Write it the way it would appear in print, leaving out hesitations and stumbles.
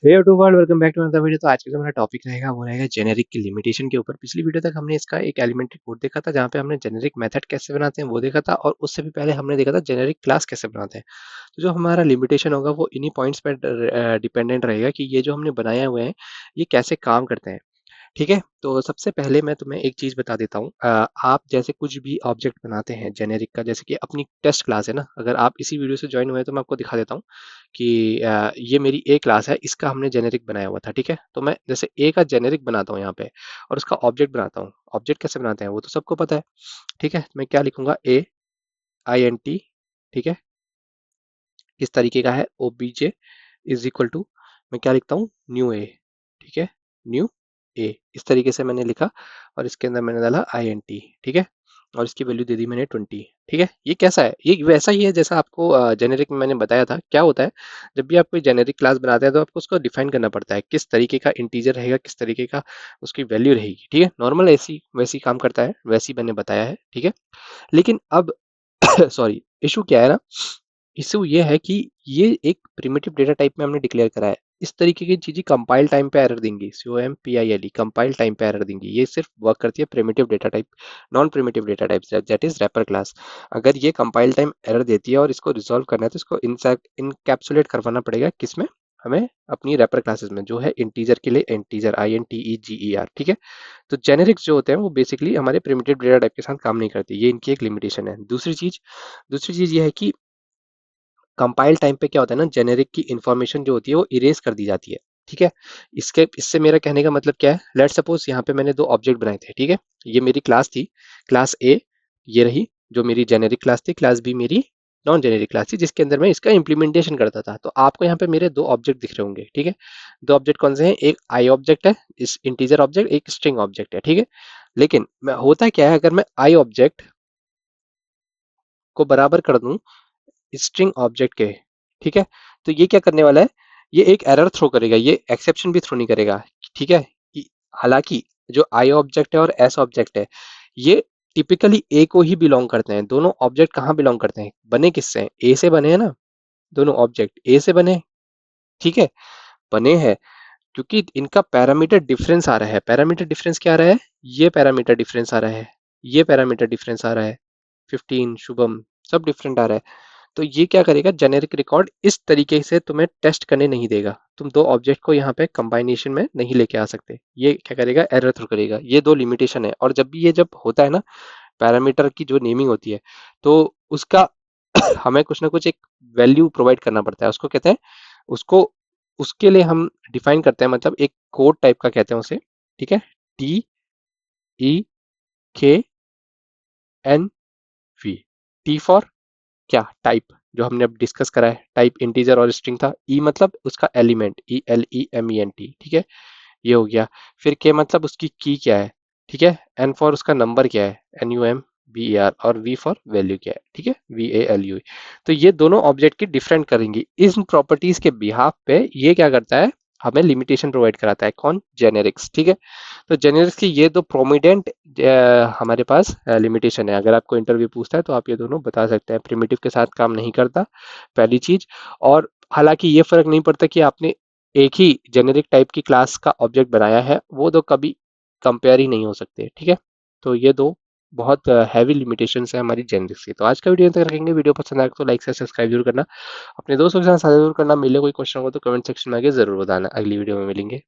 Hey to world welcome back to another video. तो आज का जो हमारा टॉपिक रहेगा वो रहेगा जेनेरिक की लिमिटेशन के ऊपर। पिछली वीडियो तक हमने इसका एक एलिमेंट्री कोड देखा था जहाँ पे हमने जेनेरिक मेथड कैसे बनाते हैं वो देखा था, और उससे भी पहले हमने देखा था जेनेरिक क्लास कैसे बनाते हैं। तो जो हमारा लिमिटेशन होगा वो इन्हीं पॉइंट्स पर डिपेंडेंट रहेगा कि ये जो हमने बनाए हुए हैं ये कैसे काम करते हैं। ठीक है, तो सबसे पहले मैं तुम्हें एक चीज़ बता देता हूँ। आप जैसे कुछ भी ऑब्जेक्ट बनाते हैं जेनेरिक का, जैसे कि अपनी टेस्ट क्लास है ना, अगर आप इसी वीडियो से ज्वाइन हुए हैं तो मैं आपको दिखा देता हूँ कि ये मेरी ए क्लास है, इसका हमने जेनेरिक बनाया हुआ था। ठीक है, तो मैं जैसे ए का जेनेरिक बनाता हूँ यहाँ पे और उसका ऑब्जेक्ट बनाता हूँ। ऑब्जेक्ट कैसे बनाते हैं वो तो सबको पता है। ठीक है, मैं क्या लिखूंगा, ए आई एन टी। ठीक है, किस तरीके का है, O B J is equal to, मैं क्या लिखता हूँ, न्यू ए। ठीक है, न्यू ए, इस तरीके से मैंने लिखा और इसके अंदर मैंने डाला आई एन टी। ठीक है, और इसकी वैल्यू दे दी मैंने 20। ठीक है, ये कैसा है, ये वैसा ही है जैसा आपको जेनेरिक में मैंने बताया था। क्या होता है, जब भी आप कोई जेनेरिक क्लास बनाते हैं तो आपको उसको डिफाइन करना पड़ता है, किस तरीके का इंटीजर रहेगा, किस तरीके का उसकी वैल्यू रहेगी। ठीक है, नॉर्मल ऐसी वैसी काम करता है, वैसी मैंने बताया है। ठीक है, लेकिन अब सॉरी, इशू क्या है ना, इशू ये है कि ये एक प्रिमिटिव डेटा टाइप में हमने डिक्लेयर करा है। इस तरीके की चीजें कंपाइल टाइम पे एरर देंगी, COMPILE कंपाइल टाइम पे एरर देंगी। ये सिर्फ वर्क करती है primitive data type, non primitive data type that is wrapper class. अगर ये कंपाइल टाइम एरर देती है और इसको रिजॉल्व करना है तो इसको इनकैप्सुलेट करवाना पड़ेगा किसमें, हमें अपनी रैपर क्लासेस में, जो है इंटीजर के लिए इंटीजर INTEGER। ठीक है, तो जेनेरिक्स जो होते हैं वो बेसिकली हमारे प्रिमिटिव डेटा टाइप के साथ काम नहीं करती, ये इनकी एक लिमिटेशन है। दूसरी चीज ये है कि कंपाइल टाइम पे क्या होता है ना, जेनेरिक की इंफॉर्मेशन जो होती है वो इरेज कर दी जाती है। ठीक है, इससे मेरा कहने का मतलब क्या है, लेट सपोज यहाँ पे मैंने दो ऑब्जेक्ट बनाए थे। ठीक है, ये मेरी क्लास थी, क्लास ए, ये रही जो मेरी जेनेरिक क्लास थी, क्लास बी मेरी नॉन जेनेरिक क्लास थी जिसके अंदर मैं इसका इंप्लीमेंटेशन करता था। तो आपको यहाँ पे मेरे दो ऑब्जेक्ट दिख रहे होंगे। ठीक है, दो ऑब्जेक्ट कौन से हैं, एक आई ऑब्जेक्ट है, इस इंटीजर ऑब्जेक्ट, एक स्ट्रिंग ऑब्जेक्ट है। ठीक है, लेकिन मैं होता क्या है, अगर मैं आई ऑब्जेक्ट को बराबर कर दूं स्ट्रिंग ऑब्जेक्ट के, ठीक है, तो ये क्या करने वाला है, ये एक एरर थ्रो करेगा, ये एक्सेप्शन भी थ्रो नहीं करेगा। ठीक है, हालांकि जो आई ऑब्जेक्ट है और एस ऑब्जेक्ट है ये टिपिकली ए को ही बिलोंग करते हैं। दोनों ऑब्जेक्ट कहाँ बिलोंग करते हैं, बने किससे हैं, ए से बने हैं ना, दोनों ऑब्जेक्ट ए से बने हैं। ठीक है, बने हैं क्योंकि इनका पैरामीटर डिफरेंस आ रहा है। पैरामीटर डिफरेंस क्या आ रहा है, ये पैरामीटर डिफरेंस आ रहा है, ये पैरामीटर डिफरेंस आ रहा है, 15 शुभम, सब डिफरेंट आ रहा है। तो ये क्या करेगा, जेनेरिक रिकॉर्ड इस तरीके से तुम्हें टेस्ट करने नहीं देगा। तुम दो ऑब्जेक्ट को यहाँ पे कंबाइनेशन में नहीं लेके आ सकते, ये क्या करेगा, एरर थ्रो करेगा। ये दो लिमिटेशन है। और जब होता है ना, पैरामीटर की जो नेमिंग होती है तो उसका हमें कुछ ना कुछ एक वैल्यू प्रोवाइड करना पड़ता है, उसको कहते हैं, उसको उसके लिए हम डिफाइन करते हैं, मतलब एक कोड टाइप का कहते हैं उसे। ठीक है, TEKNV, टी फॉर क्या, टाइप, जो हमने अब डिस्कस करा है, टाइप इंटीजर और स्ट्रिंग था। ई मतलब उसका एलिमेंट, ELEMENT। ठीक है, ये हो गया। फिर के मतलब उसकी की क्या है। ठीक है, एन फॉर उसका नंबर क्या है, NUMBER, और वी फॉर वैल्यू क्या है। ठीक है, VALU। तो ये दोनों ऑब्जेक्ट की डिफरेंट करेंगी। इन प्रॉपर्टीज के बिहाफ पे ये क्या करता है, हमें लिमिटेशन प्रोवाइड कराता है, कौन, जेनेरिक्स। ठीक है, तो जेनेरिक्स की ये दो प्रोमिडेंट हमारे पास लिमिटेशन है। अगर आपको इंटरव्यू पूछता है तो आप ये दोनों बता सकते हैं, प्रिमिटिव के साथ काम नहीं करता, पहली चीज। और हालांकि ये फर्क नहीं पड़ता कि आपने एक ही जेनेरिक टाइप की क्लास का ऑब्जेक्ट बनाया है, वो तो कभी कंपेयर ही नहीं हो सकते। ठीक है, तो ये दो बहुत हैवी लिमिटेशन है हमारी जेनेरिक्स की। तो आज का वीडियो तक रखेंगे, वीडियो पसंद आए तो लाइक से सब्सक्राइब जरूर करना, अपने दोस्तों के साथ साझा जरूर करना। मिले कोई क्वेश्चन हो तो कमेंट सेक्शन में आगे जरूर बताना। अगली वीडियो में मिलेंगे।